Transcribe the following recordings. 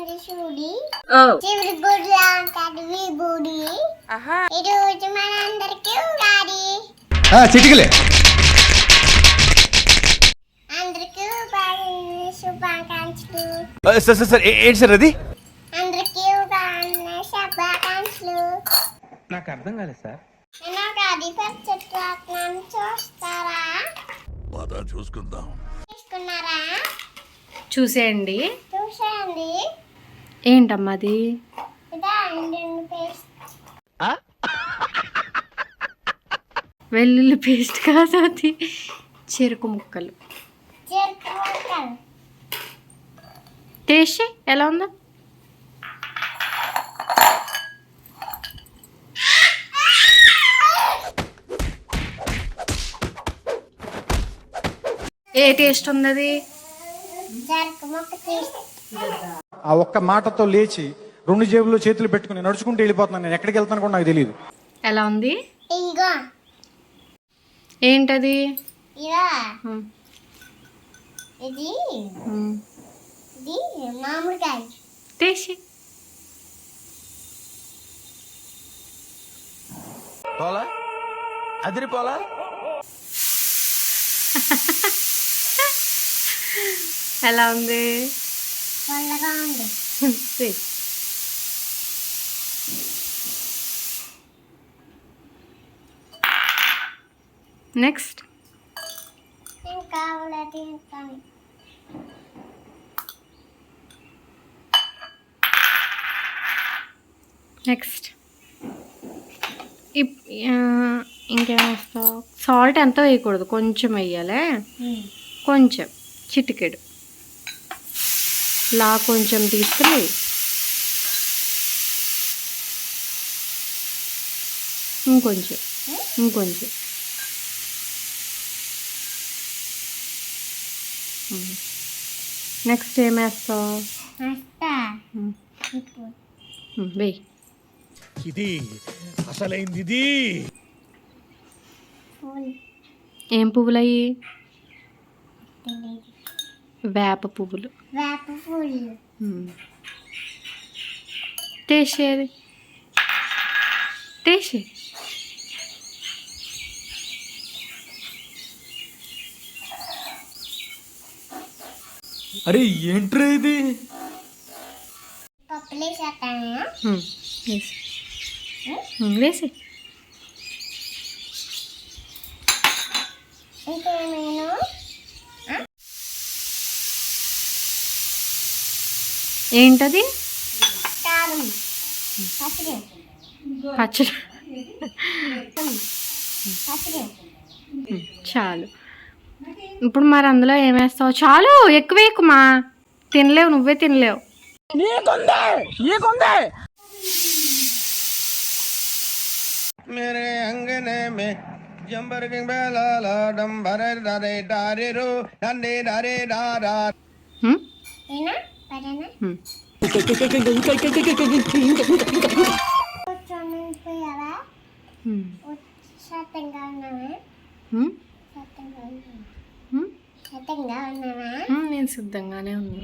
ఉంది చూడి చివరి బుడిలా ఉంటుంది విబుడి ఈ రోజు మనందరికీ ఉగాది చిటికలే అందరికీ ఉగాది శుభాకాంక్షలు సార్ ఏంటి సార్ అది అందరికీ ఉగాది శుభాకాంక్షలు నాకు అర్థం కాలేదు సార్ నేను ఉగాది పచ్చట్నం చూస్తారా చూసుకుందాం తీసుకున్నారా చూసేయండి చూసేయండి ఏంటమ్మా అది ఇదా ఇండియన్ పేస్ట్ వెల్లుల్లి పేస్ట్ కాదు అది చెరుకు ముక్కలు చేరుకోవాలి టేస్ట్ ఎలా ఉందో ఏ టేస్ట్ ఉంది అది జరకు మొక్క తీసి ఆ ఒక్క మాటతో లేచి 2 జేబుల్లో చేతులు పెట్టుకుని నడుచుకుంటూ వెళ్ళిపోతున్నాను. నేను ఎక్కడికి వెళ్తాను కూడా నాకు తెలియదు. ఎలా ఉంది ఇంగో ఏంటది ఇలా ఉమ్, ఇది ఉమ్. ఇది మామిడికాయ టేస్ట్ పోలా అదిరిపోలా ఎలా ఉంది చల్లగా ఉంది నెక్స్ట్ ఇంకా తింటాను నెక్స్ట్ ఇంకేం వేస్తావు సాల్ట్ ఎంత వేయకూడదు కొంచెం వేయాలి కొంచెం చిటికెడు లా కొంచెం తీసుకుని ఇంకొంచెం ఇంకొంచెం నెక్స్ట్ ఏం వేస్తావు వస్తా ఇప్పుడు వెయ్యి ఇది అసలైంది ఇది ఫుల్ ఏం పువ్వులు అయ్యి తెలియదు వేప పువ్వులు వేప ఫుల్ టేస్ట్ చేయది టేస్ట్ చేయి అరే ఏంట్రా ఇది? పప్పులు వేసేస్తాను వేసి వేసి ఇంకేమైనా ఏంటది కారం పసుపు పచ్చడి పసుపు చాలు ఇప్పుడు మరి అందులో ఏం వేస్తావు చాలు ఎక్కువ వేయకుమా తినలేవు నువ్వే తినలేవు मेरे अंगने में जंबर के बेला ला डंबर डरे डारे रो डंडे डरे डारा హ్మ్? ఏనా పడేనా హ్మ్. పోయావా హ్మ్. సత్యంగా ఉన్నావా హ్మ్? సత్యంగా ఉన్నావా హ్మ్? సత్యంగా ఉన్నావా నేను సిద్ధంగానే ఉన్నా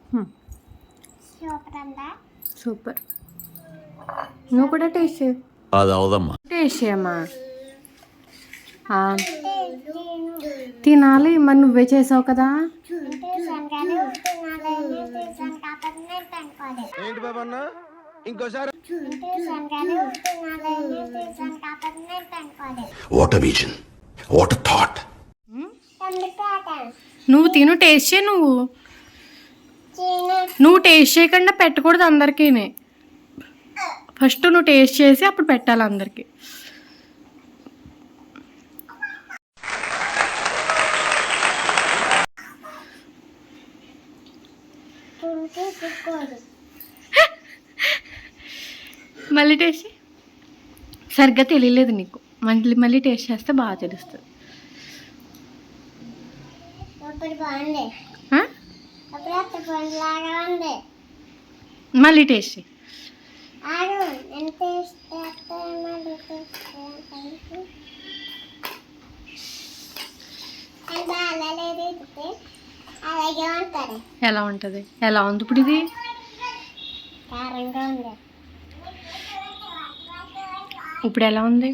హ్మ్. సూపర్ అందా సూపర్ నువ్వు కూడా టేస్ట్ చేయి అది అవదమ్మా టేస్ట్ చేయమ్మా తినాలి మరి నువ్వే చేసావు కదా తీసాను కానీ తినాలి తీసాను కాబట్టి నేను పెట్టుకోవాలి ఏంటి బాబన్న ఇంకోసారి తీసాను కానీ తినాలి తీసాను కాబట్టి నేను పెట్టుకోవాలి వాట్ విజన్ వాట్ థాట్ తమ్మిపోతాను నువ్వు తిను టేస్ట్ చేయి నువ్వు టేస్ట్ చేయకుండా పెట్టకూడదు అందరికీ ఫస్ట్ నువ్వు టేస్ట్ చేసి అప్పుడు పెట్టాలి అందరికీ మళ్ళీ టేస్ట్ సరిగ్గా తెలియలేదు నీకు మళ్ళీ మళ్ళీ టేస్ట్ చేస్తే బాగా తెలుస్తుంది అప్పుడు బాగుంది ఆ? అప్పుడు పండులాగా ఉంది. మళ్ళీ టేస్ట్ చెయ్యి. ఆగు నేను టేస్ట్ చేస్తాను. మళ్ళీ టేస్ట్ చేస్తాను. అది బాగాలేదు. ఇది అలాగే ఉంటుంది. ఎలా ఉంటుంది? ఎలా ఉంది ఇప్పుడు ఇది? కారంగా ఉంది. ఇప్పుడు ఎలా ఉంది?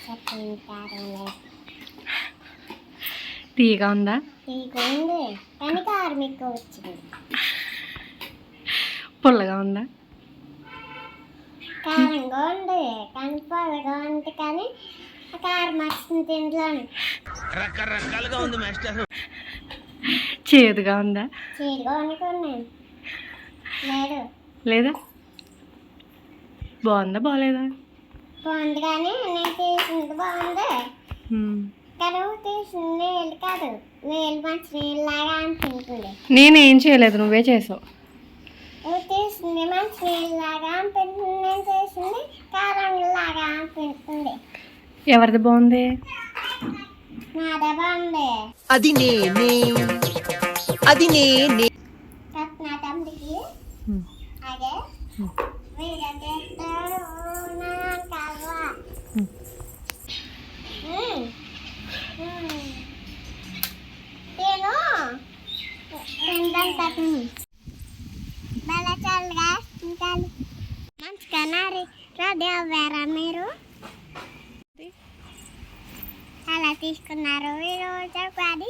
చెప్పండి కారం లేదు. తీయగా ఉందా? తీగ ఉంది కానీ కారం ఎక్కువ వచ్చింది. పుల్లగా ఉందా? కారంగా ఉంది కానీ పొలగా ఉంది కానీ కారం వస్తుంది తింట్లోని. రకరకాలుగా ఉంది మాస్టర్. చేదుగా ఉందా? చీరగా అనుకున్నాను. లేదు లేదా? బాగుందా బాగలేదా? బాగుంది కానీ నేను తీసింది బాగుంది. మ్మ్. కానీ తీసింది నీళ్ళు కాదు, నీళ్ళు మంచి నీళ్ళలాగా అనిపించింది. నేనేం చేయలేదు, నువ్వే చేసావు. నువ్వు తీసింది మంచి నీళ్ళలాగా అనిపించింది, నేను చేసింది కారంలాగా అనిపించింది. ఎవరిది బాగుంది? నాదే బాగుంది. అది నేనే అది నేనే నా తమ్ముడికి మ్మ్. అదే వీడియో చేస్తాడు నా కవ్వ. మ్మ్. నేను రెండంతకు బలచాలుగా ఉంటాను. మంచిగా రెడీ అవ్వారా మీరు? అలా తీసుకున్నారు ఈరోజు అది.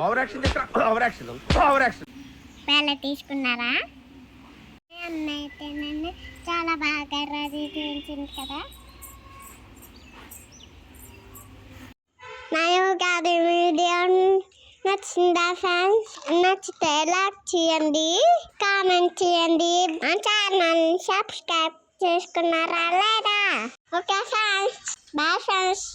Over action over action over action. వేళ తీసుకున్నారా? అన్న అయితే నన్ను చాలా బాగా రెడీ చేయించింది కదా. నా యోగాది వీడియో నచ్చిందా ఫ్రెండ్స్? నచ్చితే లైక్ చేయండి, కామెంట్ చేయండి, మా ఛానల్ సబ్స్క్రైబ్ చేసుకున్నారా లేదా? Okay friends, bye friends.